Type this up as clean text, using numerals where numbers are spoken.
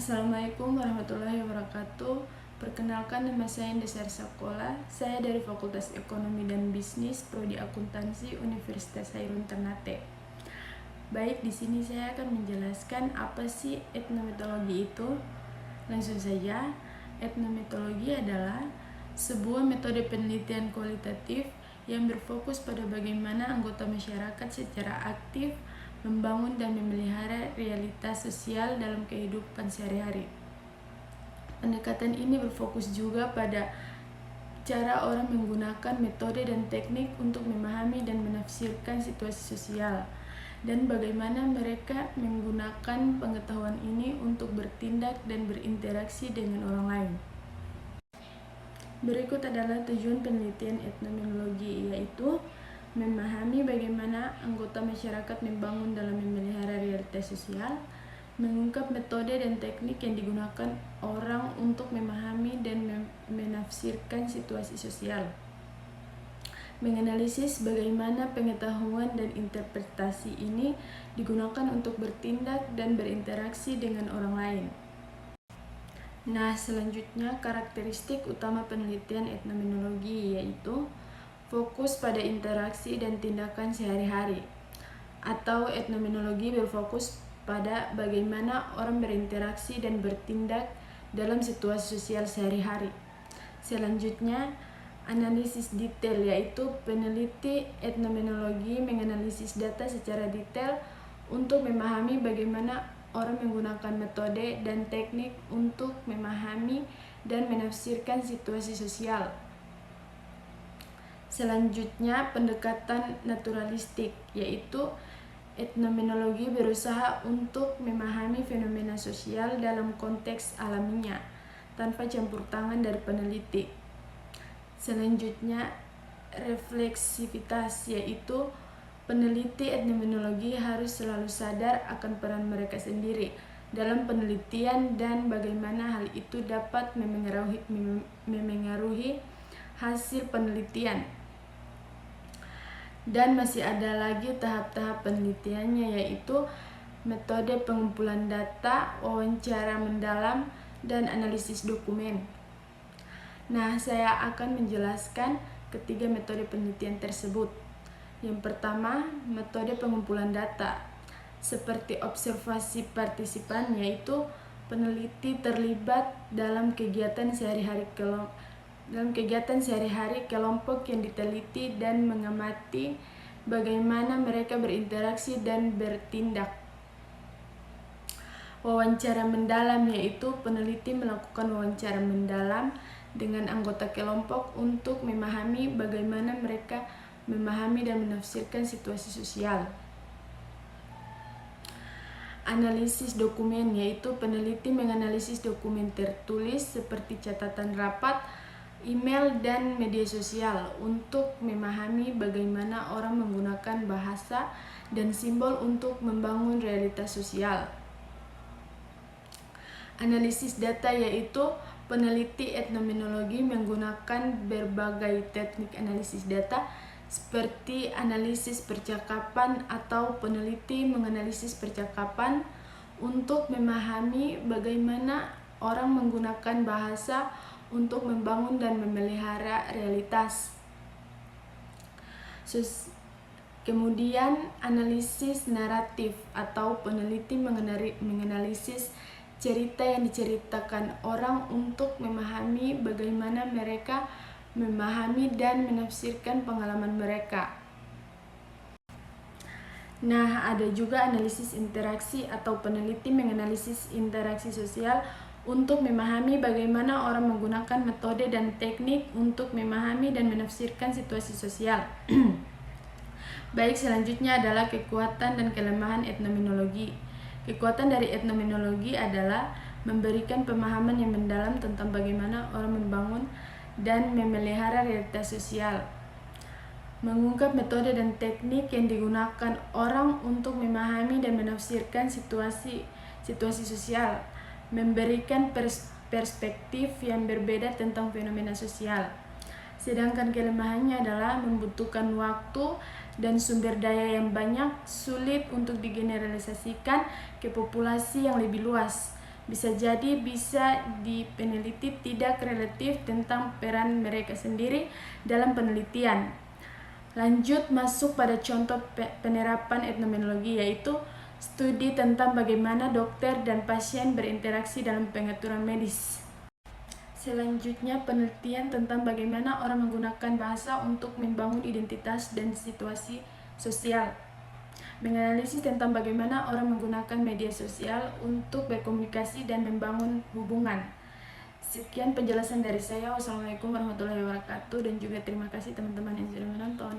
Assalamualaikum warahmatullahi wabarakatuh. Perkenalkan, nama saya Indesar Sakola. Saya dari Fakultas Ekonomi dan Bisnis, Prodi Akuntansi, Universitas Hairun Ternate. Baik, di sini saya akan menjelaskan apa sih etnometodologi itu. Langsung saja, etnometodologi adalah sebuah metode penelitian kualitatif yang berfokus pada bagaimana anggota masyarakat secara aktif membangun dan memelihara realitas sosial dalam kehidupan sehari-hari. Pendekatan ini berfokus juga pada cara orang menggunakan metode dan teknik untuk memahami dan menafsirkan situasi sosial, dan bagaimana mereka menggunakan pengetahuan ini untuk bertindak dan berinteraksi dengan orang lain. Berikut adalah tujuan penelitian etnometodologi, yaitu memahami bagaimana anggota masyarakat membangun dalam memelihara realitas sosial, mengungkap metode dan teknik yang digunakan orang untuk memahami dan menafsirkan situasi sosial, menganalisis bagaimana pengetahuan dan interpretasi ini digunakan untuk bertindak dan berinteraksi dengan orang lain. Nah, selanjutnya karakteristik utama penelitian etnometodologi yaitu fokus pada interaksi dan tindakan sehari-hari, atau etnometodologi berfokus pada bagaimana orang berinteraksi dan bertindak dalam situasi sosial sehari-hari. Selanjutnya, analisis detail, yaitu peneliti etnometodologi menganalisis data secara detail untuk memahami bagaimana orang menggunakan metode dan teknik untuk memahami dan menafsirkan situasi sosial. Selanjutnya, pendekatan naturalistik, yaitu etnometodologi berusaha untuk memahami fenomena sosial dalam konteks alaminya, tanpa campur tangan dari peneliti. Selanjutnya, refleksivitas, yaitu peneliti etnometodologi harus selalu sadar akan peran mereka sendiri dalam penelitian dan bagaimana hal itu dapat memengaruhi hasil penelitian. Dan masih ada lagi tahap-tahap penelitiannya, yaitu metode pengumpulan data, wawancara mendalam, dan analisis dokumen. Nah, saya akan menjelaskan ketiga metode penelitian tersebut. Yang pertama, metode pengumpulan data. Seperti observasi partisipan, yaitu peneliti terlibat dalam kegiatan sehari-hari kelompok yang diteliti dan mengamati bagaimana mereka berinteraksi dan bertindak. Wawancara mendalam, yaitu peneliti melakukan wawancara mendalam dengan anggota kelompok untuk memahami bagaimana mereka memahami dan menafsirkan situasi sosial. Analisis dokumen, yaitu peneliti menganalisis dokumen tertulis seperti catatan rapat, email, dan media sosial untuk memahami bagaimana orang menggunakan bahasa dan simbol untuk membangun realitas sosial. Analisis data, yaitu peneliti etnometodologi menggunakan berbagai teknik analisis data seperti analisis percakapan, atau peneliti menganalisis percakapan untuk memahami bagaimana orang menggunakan bahasa untuk membangun dan memelihara realitas. Kemudian analisis naratif, atau peneliti menganalisis cerita yang diceritakan orang untuk memahami bagaimana mereka memahami dan menafsirkan pengalaman mereka. Nah, ada juga analisis interaksi, atau peneliti menganalisis interaksi sosial untuk memahami bagaimana orang menggunakan metode dan teknik untuk memahami dan menafsirkan situasi sosial. Baik, selanjutnya adalah kekuatan dan kelemahan etnometodologi. Kekuatan dari etnometodologi adalah memberikan pemahaman yang mendalam tentang bagaimana orang membangun dan memelihara realitas sosial, mengungkap metode dan teknik yang digunakan orang untuk memahami dan menafsirkan situasi sosial, memberikan perspektif yang berbeda tentang fenomena sosial. Sedangkan kelemahannya adalah membutuhkan waktu dan sumber daya yang banyak, sulit untuk digeneralisasikan ke populasi yang lebih luas, Bisa jadi bisa dipeneliti tidak relatif tentang peran mereka sendiri dalam penelitian. Lanjut masuk pada contoh penerapan etnomenologi, yaitu studi tentang bagaimana dokter dan pasien berinteraksi dalam pengaturan medis. Selanjutnya penelitian tentang bagaimana orang menggunakan bahasa untuk membangun identitas dan situasi sosial. Menganalisis tentang bagaimana orang menggunakan media sosial untuk berkomunikasi dan membangun hubungan. Sekian penjelasan dari saya. Wassalamualaikum warahmatullahi wabarakatuh, dan juga terima kasih teman-teman yang sudah menonton.